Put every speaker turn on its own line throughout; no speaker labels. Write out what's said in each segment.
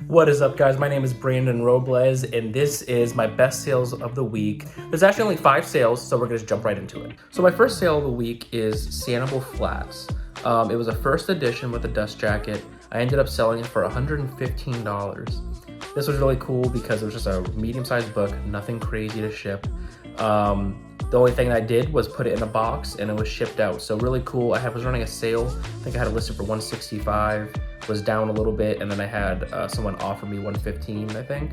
What is up, guys? My name is Brandon Robles, and this is my best sales of the week. There's actually only 5 sales, so we're gonna just jump right into it. So my first sale of the week is Sanibel Flats. It was a first edition with a dust jacket. I ended up selling it for $115. This was really cool because it was just a medium-sized book, nothing crazy to ship. The only thing I did was put it in a box and it was shipped out. So really cool. I was running a sale. I think I had it listed for $165, was down a little bit, and then I had someone offer me $115, I think.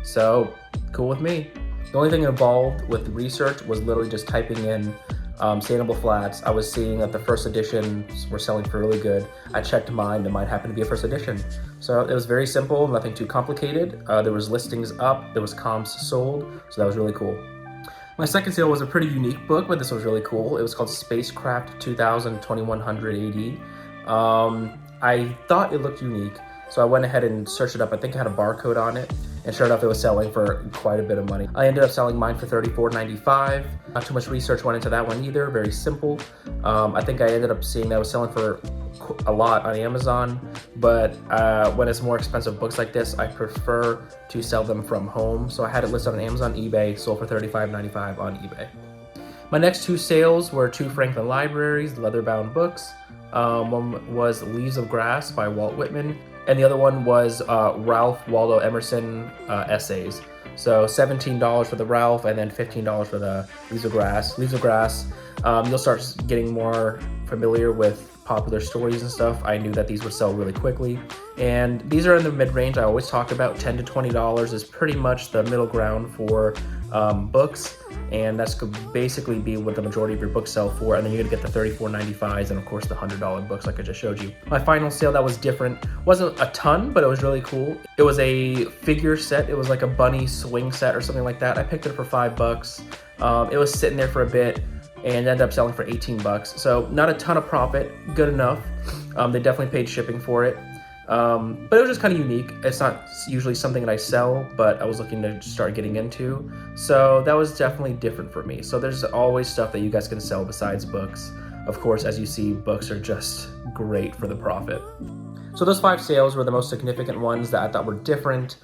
So cool with me. The only thing involved with research was literally just typing in Sanibel Flats. I was seeing that the first editions were selling for really good. I checked mine, and mine happened to be a first edition. So it was very simple, nothing too complicated. There was listings up, there was comps sold, so that was really cool. My second sale was a pretty unique book, but this was really cool. It was called Spacecraft 2000-2100 AD. I thought it looked unique, so I went ahead and searched it up. I think it had a barcode on it, and sure enough, it was selling for quite a bit of money. I ended up selling mine for $34.95. Not too much research went into that one either, very simple. I think I ended up seeing that it was selling for a lot on Amazon, but when it's more expensive books like this, I prefer to sell them from home. So I had it listed on Amazon, eBay, sold for $35.95 on eBay. My next 2 sales were 2 Franklin Libraries, leather-bound books. One was Leaves of Grass by Walt Whitman, and the other one was Ralph Waldo Emerson essays. So $17 for the Ralph, and then $15 for the Leaves of Grass. Leaves of Grass, you'll start getting more familiar with popular stories and stuff. I knew that these would sell really quickly, and these are in the mid-range. I always talk about $10 to $20 is pretty much the middle ground for books, and that's could basically be what the majority of your books sell for, and then you're gonna get the $34.95s and of course the $100 books like I just showed you. My final sale that was different, wasn't a ton, but it was really cool. It was a figure set. It was like a bunny swing set or something like that. I picked it up for $5. It was sitting there for a bit and ended up selling for $18. So not a ton of profit, good enough. They definitely paid shipping for it. But it was just kind of unique. It's not usually something that I sell, but I was looking to start getting into. So that was definitely different for me. So there's always stuff that you guys can sell besides books. Of course, as you see, books are just great for the profit. So those 5 sales were the most significant ones that I thought were different.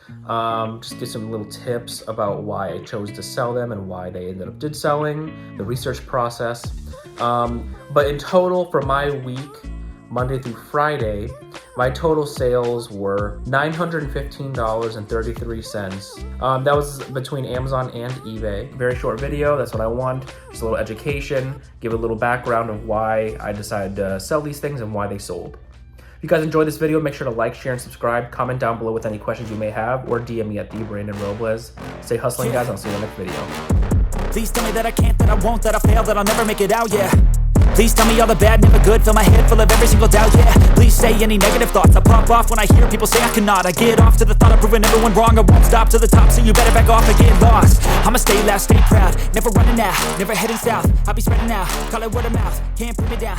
Just get some little tips about why I chose to sell them and why they did selling, the research process. But in total for my week, Monday through Friday, my total sales were $915.33. That was between Amazon and eBay. Very short video, that's what I want. Just a little education, give a little background of why I decided to sell these things and why they sold. If you guys enjoyed this video, make sure to like, share, and subscribe. Comment down below with any questions you may have, or DM me at @Brandon_Robles. Stay hustling, guys. I'll see you in the next video.
Please tell me that I can't, that I won't, that I fail, that I'll never make it out, yeah. Please tell me all the bad, never good, fill my head full of every single doubt, yeah. Please say any negative thoughts, I pop off when I hear people say I cannot. I get off to the thought of proving everyone wrong. I won't stop to the top, so you better back off and get lost. I'ma stay loud, stay proud, never running out, never heading south. I'll be spreading out, call it word of mouth, can't put me down.